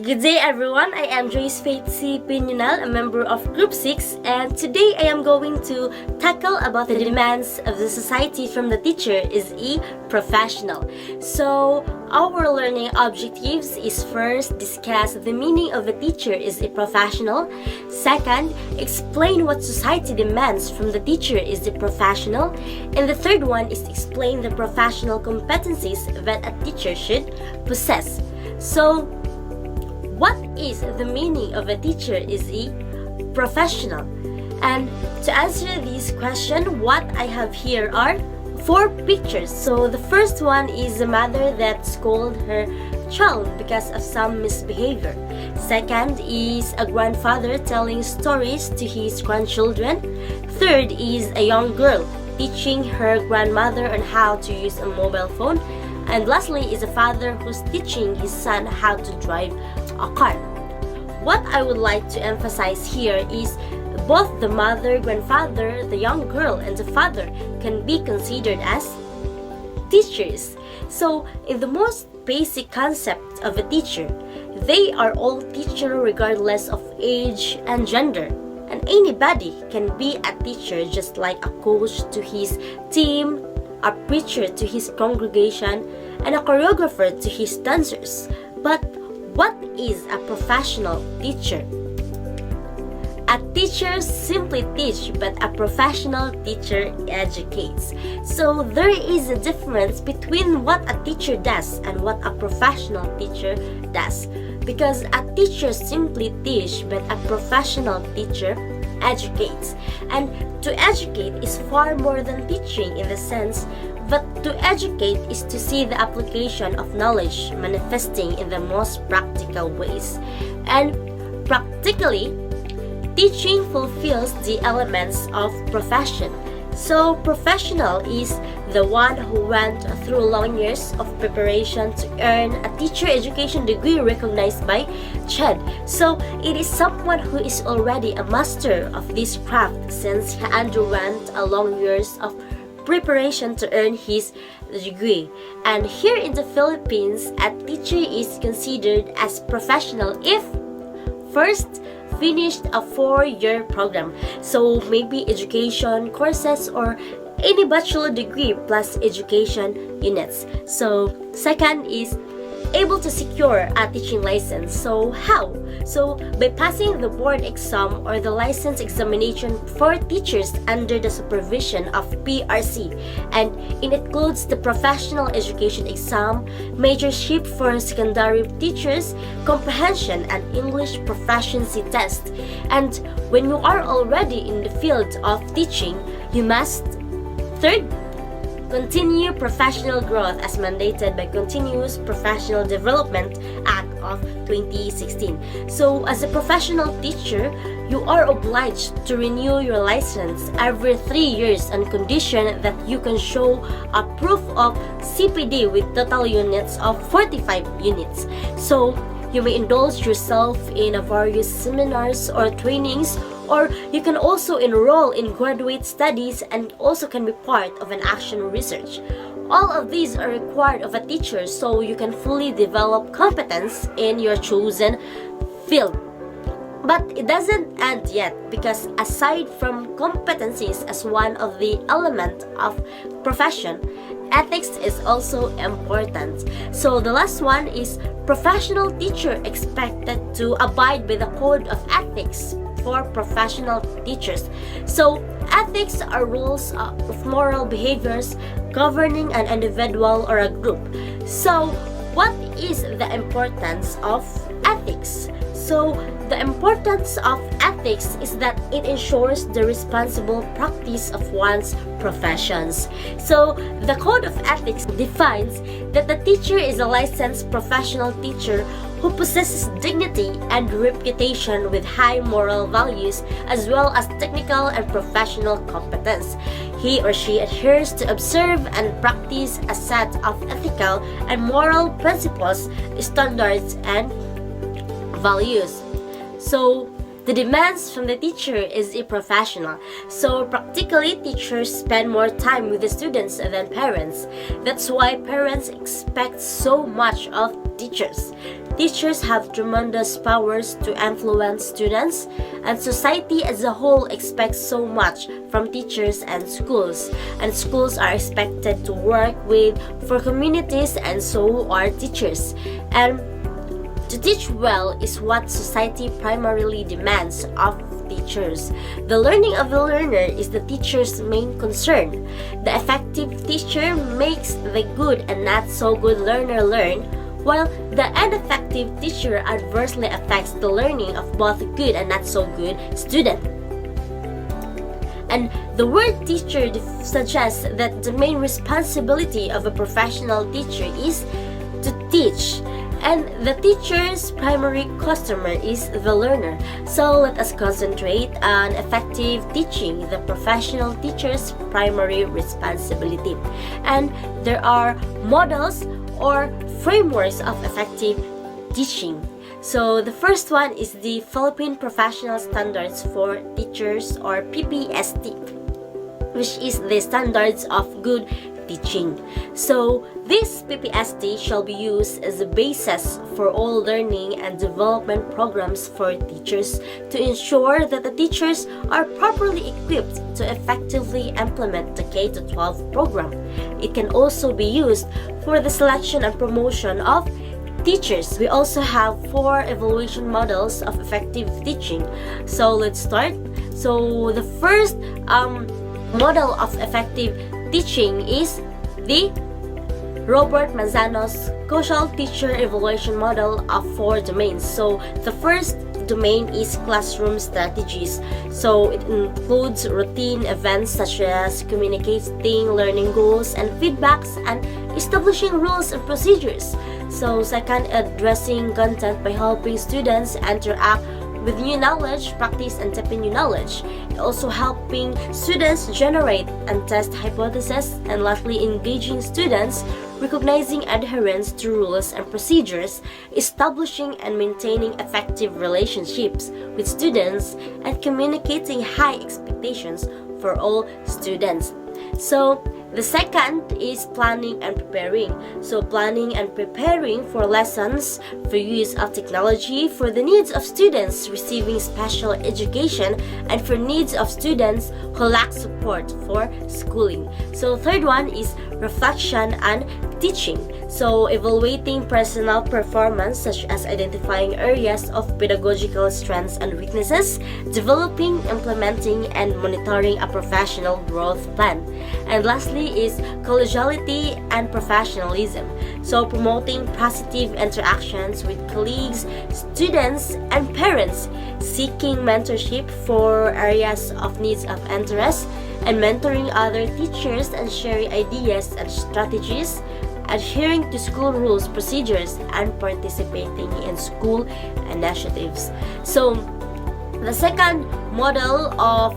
Good day everyone, I am Joyce Faith C. Pinunal, a member of Group 6, and today I am going to tackle about the demands of the society from the teacher is a professional. So, our learning objectives is first, discuss the meaning of a teacher is a professional. Second, explain what society demands from the teacher is a professional. And the third one is explain the professional competencies that a teacher should possess. So, what is the meaning of a teacher is a professional? And to answer this question, what I have here are 4 pictures. So the first one is a mother that scolded her child because of some misbehavior. Second is a grandfather telling stories to his grandchildren. Third is a young girl teaching her grandmother on how to use a mobile phone. And lastly is a father who's teaching his son how to drive a car. What I would like to emphasize here is both the mother, grandfather, the young girl, and the father can be considered as teachers. So, in the most basic concept of a teacher, they are all teacher regardless of age and gender. And anybody can be a teacher, just like a coach to his team, a preacher to his congregation, and a choreographer to his dancers. But what is a professional teacher? A teacher simply teaches, but a professional teacher educates. So there is a difference between what a teacher does and what a professional teacher does. Because a teacher simply teaches, but a professional teacher educates. And to educate is far more than teaching in the sense that to educate is to see the application of knowledge manifesting in the most practical ways. And practically, teaching fulfills the elements of profession. So, professional is the one who went through long years of preparation to earn a teacher education degree recognized by CHED. So, it is someone who is already a master of this craft since he underwent a long years of preparation to earn his degree. And here in the Philippines, a teacher is considered as professional if first finished a 4-year program. So maybe education courses or any bachelor degree plus education units. So second is able to secure a teaching license. So how? So by passing the board exam or the license examination for teachers under the supervision of PRC, and it includes the professional education exam, majorship for secondary teachers, comprehension and English proficiency test. And when you are already in the field of teaching, you must third, continue professional growth as mandated by Continuous Professional Development Act of 2016. So, as a professional teacher, you are obliged to renew your license every 3 years on condition that you can show a proof of CPD with total units of 45 units. So, you may indulge yourself in various seminars or trainings, or you can also enroll in graduate studies and also can be part of an action research. All of these are required of a teacher so you can fully develop competence in your chosen field. But it doesn't end yet, because aside from competencies as one of the elements of profession, ethics is also important. So the last one is professional teacher expected to abide by the code of ethics for professional teachers. So ethics are rules of moral behaviors governing an individual or a group. So what is the importance of ethics? So the importance of ethics is that it ensures the responsible practice of one's professions. So the Code of Ethics defines that the teacher is a licensed professional teacher who possesses dignity and reputation with high moral values as well as technical and professional competence. He or she adheres to observe and practice a set of ethical and moral principles, standards, and values. So, the demands from the teacher is a professional. So, practically, teachers spend more time with the students than parents. That's why parents expect so much of teachers. teachers have tremendous powers to influence students, and society as a whole expects so much from teachers and schools are expected to work with for communities, and so are teachers. And to teach well is what society primarily demands of teachers. The learning of the learner is the teacher's main concern. The effective teacher makes the good and not so good learner learn, while the ineffective teacher adversely affects the learning of both good and not so good student. And the word teacher suggests that the main responsibility of a professional teacher is to teach, and the teacher's primary customer is the learner. So let us concentrate on effective teaching, the professional teacher's primary responsibility. And there are models or frameworks of effective teaching. So the first one is the Philippine Professional Standards for Teachers, or PPST, which is the standards of good teaching. So this PPST shall be used as a basis for all learning and development programs for teachers to ensure that the teachers are properly equipped to effectively implement the K-12 program. It can also be used for the selection and promotion of teachers. We also have 4 evaluation models of effective teaching. So let's start. So the first model of effective teaching is the Robert Manzano's Social Teacher Evaluation Model of 4 domains. So the first domain is classroom strategies. So it includes routine events such as communicating learning goals and feedbacks, and establishing rules and procedures. So second, addressing content by helping students interact with new knowledge, practice and tap in new knowledge. Also helping students generate and test hypotheses, and lastly, engaging students, recognizing adherence to rules and procedures, establishing and maintaining effective relationships with students, and communicating high expectations for all students. So the second is planning and preparing. So planning and preparing for lessons, for use of technology, for the needs of students receiving special education, and for needs of students who lack support for schooling. So third one is reflection and teaching. So evaluating personal performance, such as identifying areas of pedagogical strengths and weaknesses, developing, implementing, and monitoring a professional growth plan. And lastly is collegiality and professionalism. So promoting positive interactions with colleagues, students, and parents, seeking mentorship for areas of needs of interest, and mentoring other teachers and sharing ideas and strategies, adhering to school rules, procedures, and participating in school initiatives. So the second model of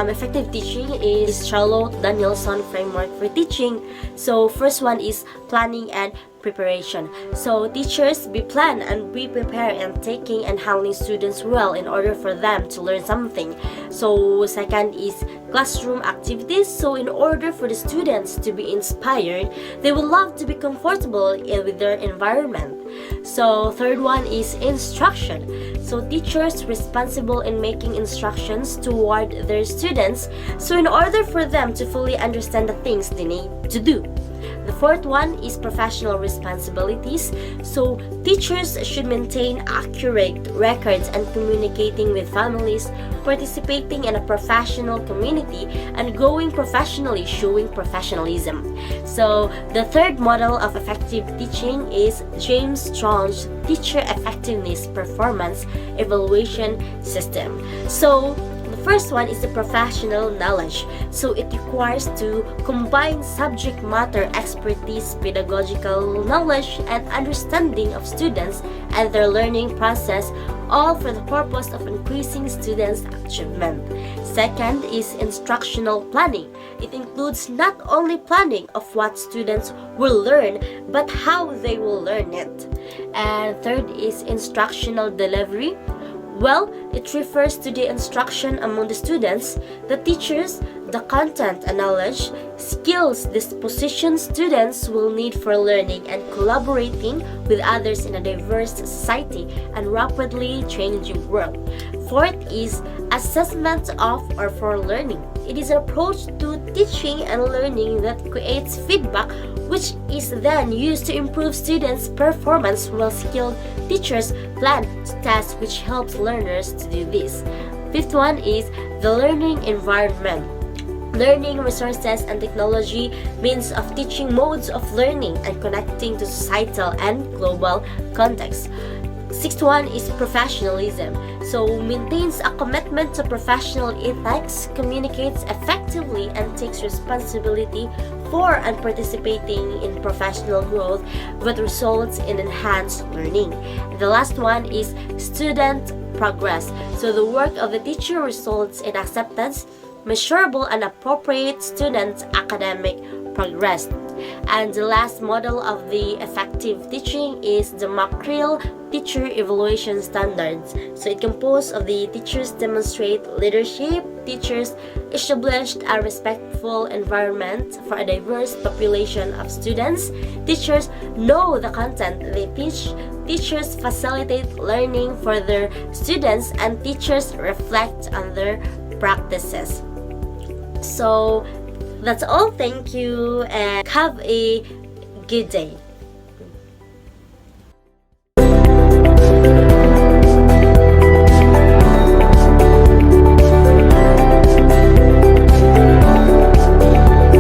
effective teaching is Charlotte Danielson framework for teaching. So first one is planning and preparation. So teachers be plan and be prepared in taking and handling students well in order for them to learn something. So second is classroom activities. So in order for the students to be inspired, they will love to be comfortable with their environment. So third one is instruction. So teachers responsible in making instructions toward their students, so in order for them to fully understand the things they need to do. The fourth one is professional responsibilities. So teachers should maintain accurate records and communicating with families, participating in a professional community, and growing professionally, showing professionalism. So the third model of effective teaching is James Strong's Teacher Effectiveness Performance Evaluation System. So the first one is the professional knowledge. So it requires to combine subject matter expertise, pedagogical knowledge, and understanding of students and their learning process, all for the purpose of increasing students' achievement. Second is instructional planning. It includes not only planning of what students will learn, but how they will learn it. And third is instructional delivery. Well, it refers to the instruction among the students, the teachers, the content and knowledge, skills, disposition students will need for learning and collaborating with others in a diverse society and rapidly changing world. Fourth is assessment of or for learning. It is an approach to teaching and learning that creates feedback, which is then used to improve students' performance, while skilled teachers plan tasks which helps learners to do this. Fifth one is the learning environment. Learning resources and technology, means of teaching modes of learning and connecting to societal and global context. Sixth one is professionalism. So maintains a commitment to professional ethics, communicates effectively, and takes responsibility for and participating in professional growth, that results in enhanced learning. The last one is student progress. So the work of the teacher results in acceptance, measurable and appropriate student academic progress. And the last model of the effective teaching is the McCreel Teacher Evaluation Standards. So it composed of the teachers demonstrate leadership, teachers established a respectful environment for a diverse population of students, teachers know the content they teach, teachers facilitate learning for their students, and teachers reflect on their practices. So that's all. Thank you and have a good day.